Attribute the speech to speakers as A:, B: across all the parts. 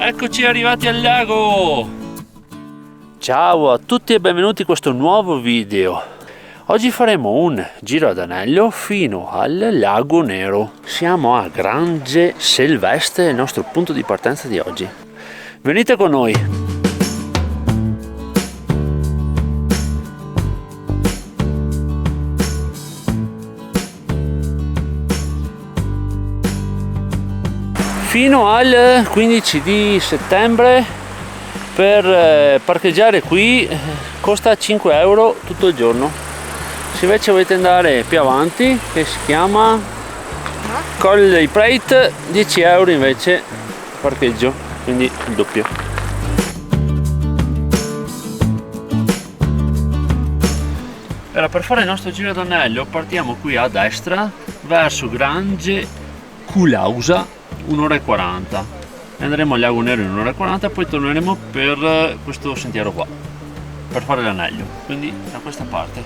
A: Eccoci arrivati al lago! Ciao a tutti e benvenuti in questo nuovo video. Oggi faremo un giro ad anello fino al lago Nero. Siamo a Grange Selveste, il nostro punto di partenza di oggi. Venite con noi! Fino al 15 di settembre per parcheggiare qui costa 5 euro tutto il giorno. Se invece volete andare più avanti, che si chiama Colle dei Preit, 10 euro invece parcheggio, quindi il doppio. Allora, per fare il nostro giro d'anello partiamo qui a destra verso Grange Culausa, 1 ora e 40, e andremo al lago Nero in 1 ora e 40, poi torneremo per questo sentiero qua per fare l'anello, quindi da questa parte.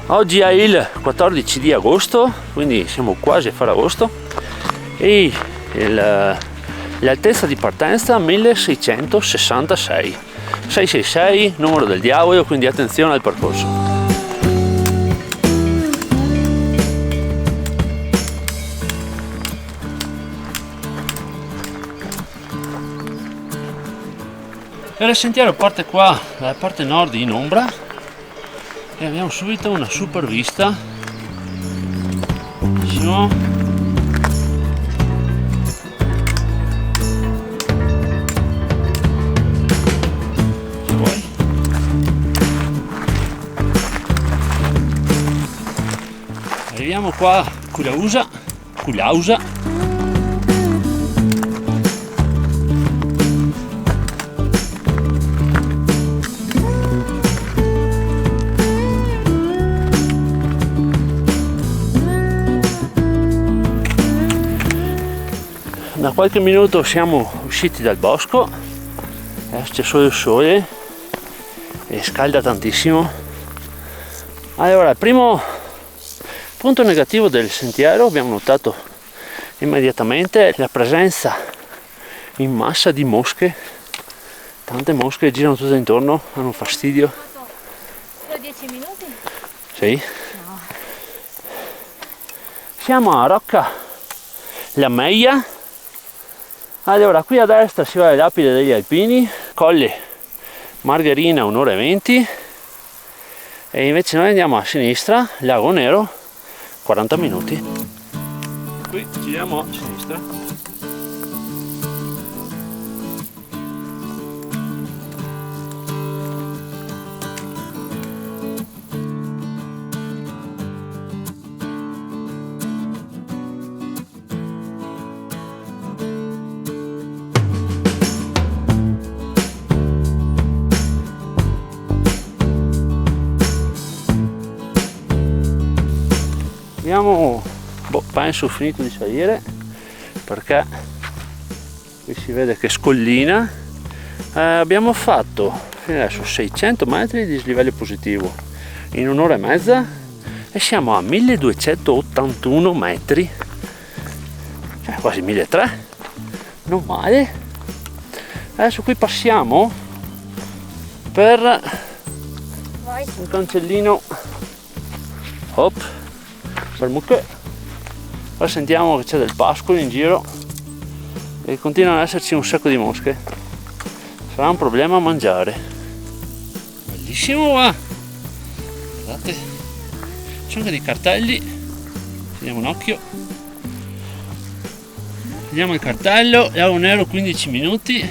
A: Oggi è il 14 di agosto, quindi siamo quasi a Ferragosto, e l'altezza di partenza 1666, 666 numero del diavolo, quindi attenzione al percorso. Il sentiero parte qua dalla parte nord in ombra e abbiamo subito una super vista. Benissimo. Se vuoi. Arriviamo qua a Culausa. Da qualche minuto siamo usciti dal bosco, adesso c'è solo il sole e scalda tantissimo. Allora, il primo punto negativo del sentiero, abbiamo notato immediatamente la presenza in massa di mosche. Tante mosche girano tutte intorno, hanno fastidio.
B: Solo 10 minuti?
A: Sì.
B: No.
A: Siamo a Rocca La Meia. Allora, qui a destra si va alle Lapidi degli Alpini, Colle Margherina 1 ora e 20, e invece noi andiamo a sinistra, Lago Nero, 40 minuti. Qui giriamo a sinistra. Abbiamo, penso, finito di salire, perché qui si vede che scollina. Abbiamo fatto fino adesso 600 metri di dislivello positivo in 1 ora e mezza e siamo a 1281 metri, cioè quasi 1300, non male. Adesso qui passiamo per un cancellino, hop, per mucche. Ora sentiamo che c'è del pascolo in giro e continuano ad esserci un sacco di mosche. Sarà un problema a mangiare. Bellissimo qua, guardate, c'è anche dei cartelli, vediamo un occhio, vediamo il cartello, lago Nero 15 minuti.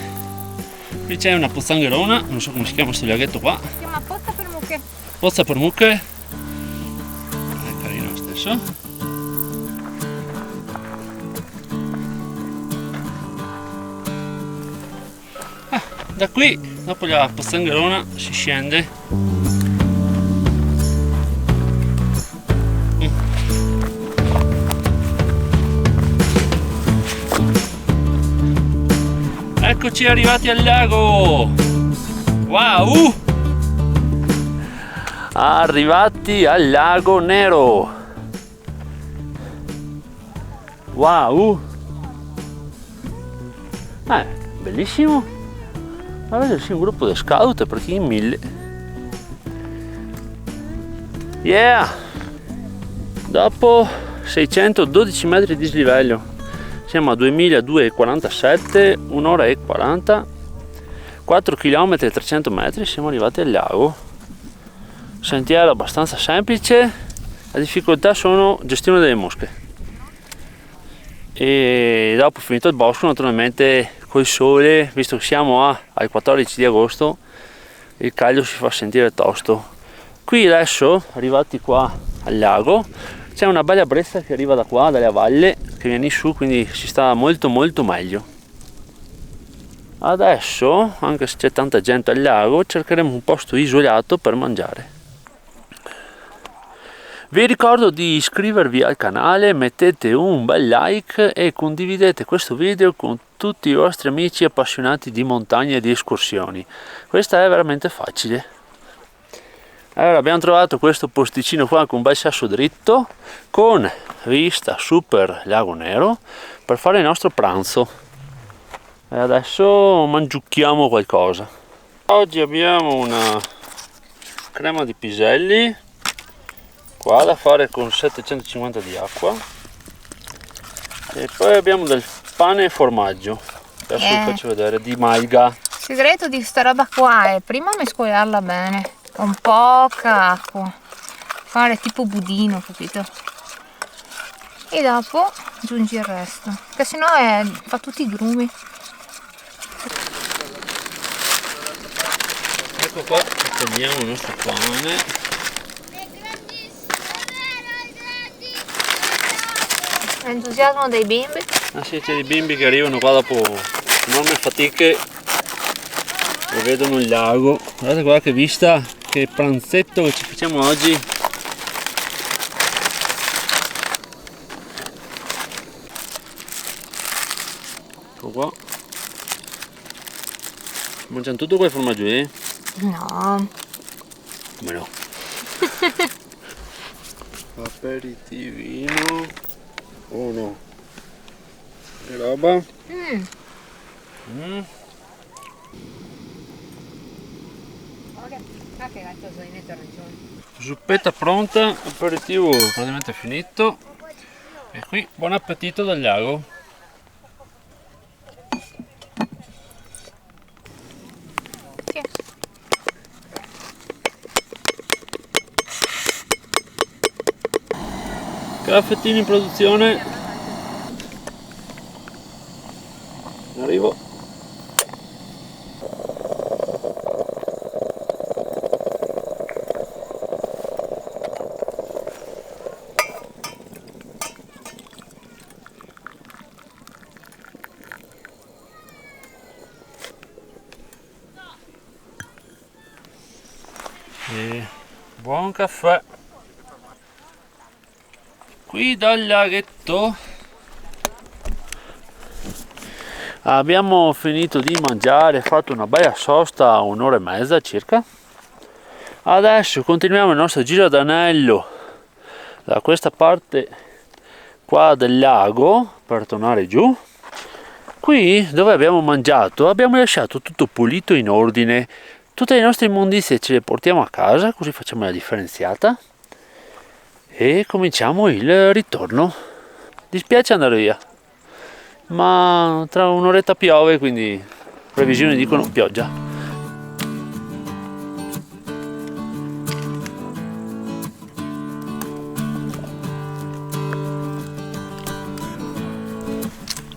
A: Qui c'è una pozzangherona, non so come si chiama questo laghetto qua,
B: Si chiama Pozza per Mucche.
A: Pozza per Mucche. Carino lo stesso. Da qui, dopo la pozzangherona, si scende. Eccoci arrivati al lago. Wow! Arrivati al lago Nero. Wow! bellissimo. Ma vedersi un gruppo di scout perché in 1000. Yeah! Dopo 612 metri di dislivello siamo a 2247, 1 ora e 40, 4 km e 300 metri, siamo arrivati al lago. Sentiero abbastanza semplice, la difficoltà sono gestione delle mosche. E dopo finito il bosco, naturalmente col sole, visto che siamo al 14 di agosto, il caldo si fa sentire tosto. Qui adesso, arrivati qua al lago, c'è una bella brezza che arriva da qua, dalla valle, che viene su, quindi si sta molto meglio. Adesso, anche se c'è tanta gente al lago, cercheremo un posto isolato per mangiare. Vi ricordo di iscrivervi al canale, mettete un bel like e condividete questo video con tutti i vostri amici appassionati di montagna e di escursioni. Questa è veramente facile. Allora, abbiamo trovato questo posticino qua con un bel sasso dritto, con vista super Lago Nero, per fare il nostro pranzo. E adesso mangiucchiamo qualcosa. Oggi abbiamo una crema di piselli qua da fare con 750 di acqua, e poi abbiamo del pane e formaggio. Adesso vi faccio vedere, di malga.
B: Il segreto di sta roba qua è prima mescolarla bene con poca acqua, fare tipo budino, capito? E dopo aggiungi il resto, che sennò fa tutti i grumi.
A: Ecco qua, togliamo il nostro pane.
B: L'entusiasmo dei bimbi.
A: Ah sì, c'è dei bimbi che arrivano qua dopo enormi fatiche e vedono il lago. Guardate qua che vista, che pranzetto che ci facciamo oggi. Ecco qua. Mangiano tutto quel formaggio lì?
B: No.
A: Come no? Aperitivino. Oh no, che roba. Zuppetta pronta, aperitivo praticamente finito. E qui buon appetito dal lago.
B: Sì.
A: Caffettino in produzione. Arrivo. E buon caffè. Qui dal laghetto abbiamo finito di mangiare, fatto una bella sosta, 1 ora e mezza circa. Adesso continuiamo il nostro giro d'anello da questa parte qua del lago per tornare giù. Qui dove abbiamo mangiato abbiamo lasciato tutto pulito, in ordine. Tutte le nostre immondizie ce le portiamo a casa, così facciamo la differenziata. E cominciamo il ritorno. Dispiace andare via, ma tra un'oretta piove, quindi previsioni dicono pioggia.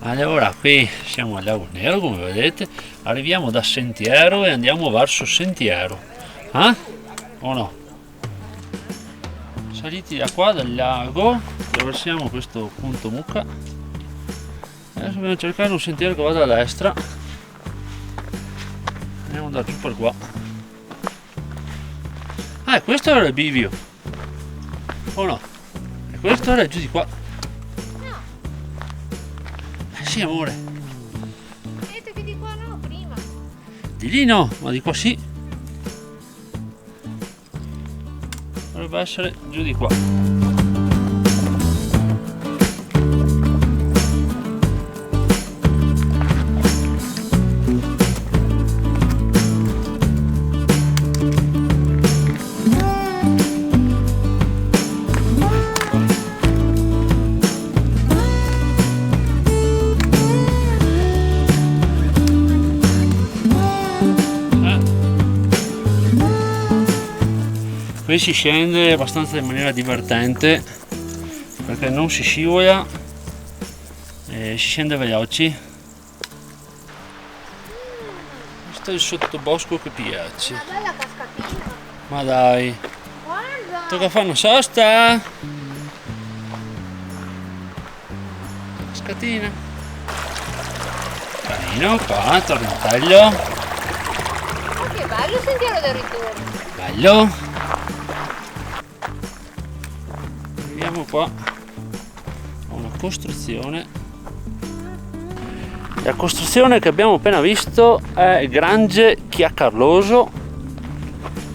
A: Allora, qui siamo al Lago Nero, come vedete, arriviamo da Sentiero e andiamo verso Sentiero. O no? Saliti da qua dal lago, attraversiamo questo punto mucca. Adesso dobbiamo cercare un sentiero che vada a destra. Andiamo da giù per qua. Ah, e questo era il bivio. O no? E questo era giù di qua. Sì, amore.
B: Hai detto che di qua no, prima.
A: Di lì no, ma di qua sì. Dovrebbe essere giù di qua. Qui si scende abbastanza in maniera divertente perché non si scivola e si scende veloci. Questo è il sottobosco che piace.
B: Una bella cascatina.
A: Ma dai,
B: Guarda.
A: tocca fare una sosta. Cascatina. Carino, qua, torrentello.
B: Oh, che bello il sentiero del ritorno.
A: Bello. Arriviamo qua a una costruzione. La costruzione che abbiamo appena visto è Grange Chiacarloso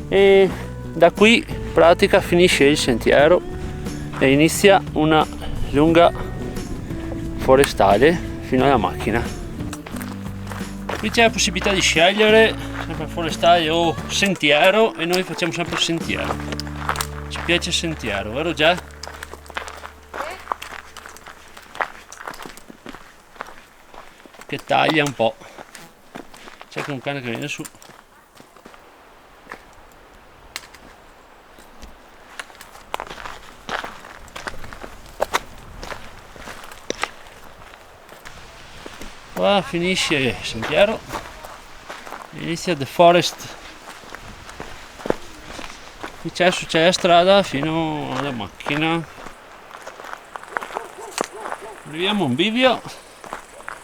A: e da qui in pratica finisce il sentiero e inizia una lunga forestale fino alla macchina. Qui c'è la possibilità di scegliere sempre forestale o sentiero e noi facciamo sempre sentiero. Ci piace il sentiero, vero già? Che taglia un po'. C'è anche un cane che viene su. Qua finisce il sentiero, inizia The Forest. Qui c'è la strada fino alla macchina. Arriviamo a un bivio,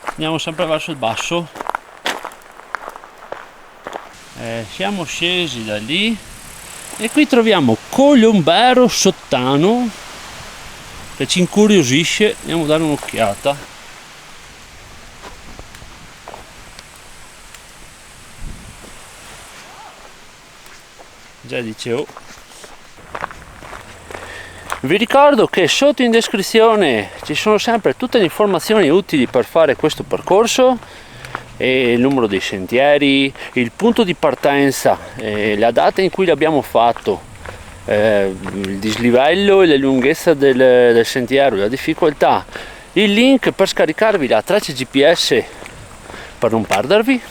A: andiamo sempre verso il basso. Siamo scesi da lì e qui troviamo Colombero Sottano che ci incuriosisce, andiamo a dare un'occhiata. Già dicevo. Vi ricordo che sotto in descrizione ci sono sempre tutte le informazioni utili per fare questo percorso, e il numero dei sentieri, il punto di partenza, la data in cui l'abbiamo fatto, il dislivello e la lunghezza del sentiero, la difficoltà, il link per scaricarvi la traccia GPS per non perdervi.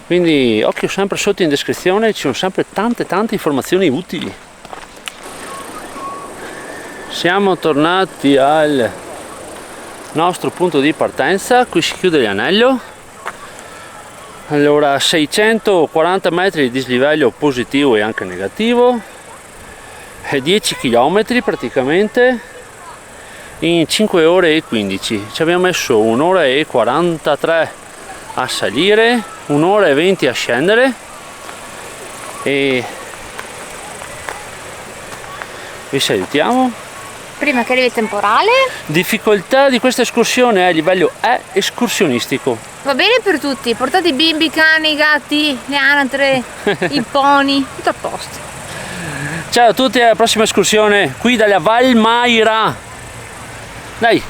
A: Quindi occhio sempre sotto in descrizione, ci sono sempre tante informazioni utili. Siamo tornati al nostro punto di partenza, qui si chiude l'anello. Allora 640 metri di dislivello positivo e anche negativo, 10 km praticamente in 5 ore e 15. Ci abbiamo messo 1 ora e 43 a salire, 1 ora e 20 a scendere e vi salutiamo.
B: Prima che arrivi il temporale.
A: Difficoltà di questa escursione è a livello escursionistico.
B: Va bene per tutti, portate i bimbi, i cani, i gatti, le anatre, i pony, tutto a posto.
A: Ciao a tutti, alla prossima escursione qui dalla Val Maira. Dai!